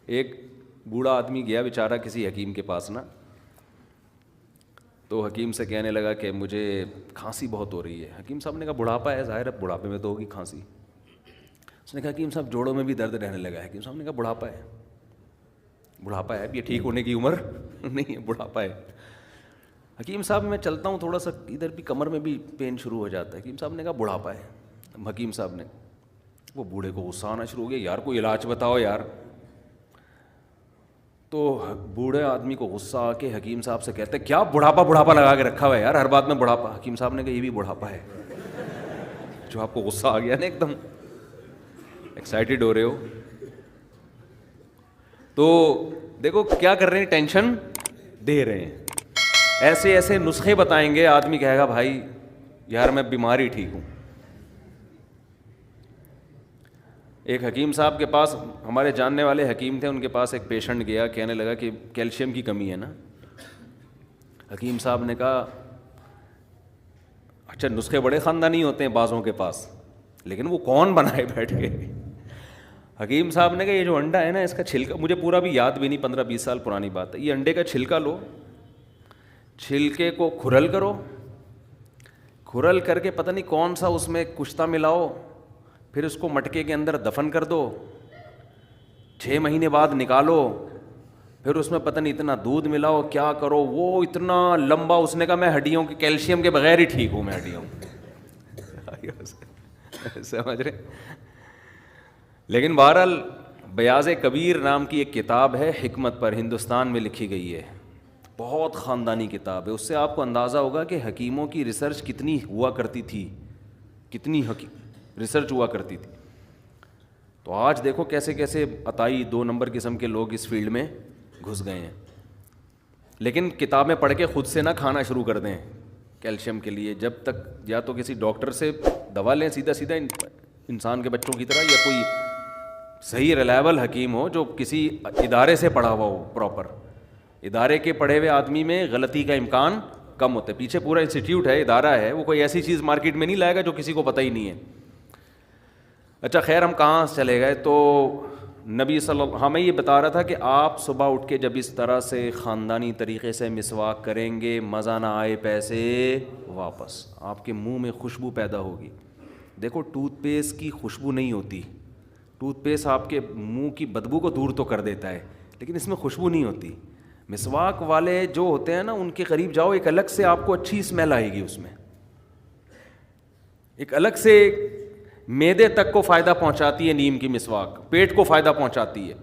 ایک بوڑھا آدمی گیا بیچارہ کسی حکیم کے پاس نا, تو حکیم سے کہنے لگا کہ مجھے کھانسی بہت ہو رہی ہے. حکیم صاحب نے کہا بڑھاپا ہے, ظاہر ہے بڑھاپے میں تو ہوگی کھانسی. اس نے کہا حکیم صاحب جوڑوں میں بھی درد رہنے لگا ہے. حکیم صاحب نے کہا بڑھاپا ہے, بڑھاپا ہے, اب یہ ٹھیک ہونے کی عمر نہیں ہے, بڑھاپا ہے. حکیم صاحب میں چلتا ہوں تھوڑا سا ادھر بھی کمر میں بھی پین شروع ہو جاتا ہے. حکیم صاحب نے کہا بڑھاپا ہے. حکیم صاحب نے, وہ بوڑھے کو غصہ آنا شروع ہو گیا, یار کوئی علاج بتاؤ یار. تو بوڑھے آدمی کو غصہ آ کے حکیم صاحب سے کہتے کیا بڑھاپا لگا کے رکھا ہوا ہے یار, ہر بات میں بڑھاپا. حکیم صاحب نے کہا یہ بھی بڑھاپا ہے. جو آپ کو غصہ آ گیا نا, ایک دم ایکسائٹیڈ ہو رہے ہو, تو دیکھو کیا کر رہے ہیں, ٹینشن دے رہے ہیں. ایسے ایسے نسخے بتائیں گے, آدمی کہے گا بھائی یار میں بیمار ہی ٹھیک ہوں. ایک حکیم صاحب کے پاس, ہمارے جاننے والے حکیم تھے, ان کے پاس ایک پیشنٹ گیا, کہنے لگا کہ کیلشیم کی کمی ہے نا. حکیم صاحب نے کہا اچھا نسخے بڑے خاندانی ہوتے ہیں بعضوں کے پاس, لیکن وہ کون بنائے بیٹھ کے. حکیم صاحب نے کہا یہ جو انڈا ہے نا, اس کا چھلکا, مجھے پورا بھی یاد بھی نہیں, 15-20 سال پرانی بات ہے, یہ انڈے کا چھلکا لو, چھلکے کو کھرل کرو, کھرل کر کے پتہ نہیں کون سا اس میں کشتا ملاؤ, پھر اس کو مٹکے کے اندر دفن کر دو, 6 مہینے بعد نکالو, پھر اس میں پتہ نہیں اتنا دودھ ملاؤ, کیا کرو, وہ اتنا لمبا. اس نے کہا میں ہڈیوں کے کیلشیم کے بغیر ہی ٹھیک ہوں, میں ہڈیوں سمجھ رہے. لیکن بہرحال بیاض کبیر نام کی ایک کتاب ہے حکمت پر, ہندوستان میں لکھی گئی ہے, بہت خاندانی کتاب ہے. اس سے آپ کو اندازہ ہوگا کہ حکیموں کی ریسرچ کتنی ہوا کرتی تھی, کتنی ریسرچ ہوا کرتی تھی. تو آج دیکھو کیسے کیسے عطائی 2 نمبر قسم کے لوگ اس فیلڈ میں گھس گئے ہیں. لیکن کتابیں پڑھ کے خود سے نہ کھانا شروع کر دیں کیلشیم کے لیے, جب تک یا تو کسی ڈاکٹر سے دوا لیں سیدھا انسان کے بچوں کی طرح, یا کوئی صحیح ریلائبل حکیم ہو جو کسی ادارے سے پڑھا ہوا ہو پراپر. ادارے کے پڑھے ہوئے آدمی میں غلطی کا امکان کم ہوتا ہے, پیچھے پورا انسٹیٹیوٹ ہے, ادارہ ہے, وہ کوئی ایسی چیز مارکیٹ میں نہیں لائے گا جو کسی کو پتہ ہی نہیں ہے. اچھا خیر, ہم کہاں چلے گئے. تو نبی صلی اللہ, ہمیں یہ بتا رہا تھا کہ آپ صبح اٹھ کے جب اس طرح سے خاندانی طریقے سے مسواک کریں گے, مزہ نہ آئے پیسے واپس, آپ کے منہ میں خوشبو پیدا ہوگی. دیکھو ٹوتھ پیسٹ کی خوشبو نہیں ہوتی, ٹوتھ پیسٹ آپ کے منہ کی بدبو کو دور تو کر دیتا ہے, لیکن اس میں خوشبو نہیں ہوتی. مسواک والے جو ہوتے ہیں نا, ان کے قریب جاؤ, ایک الگ سے آپ کو اچھی اسمیل آئے گی, اس میں ایک الگ سے معدے تک کو فائدہ پہنچاتی ہے. نیم کی مسواک پیٹ کو فائدہ پہنچاتی ہے.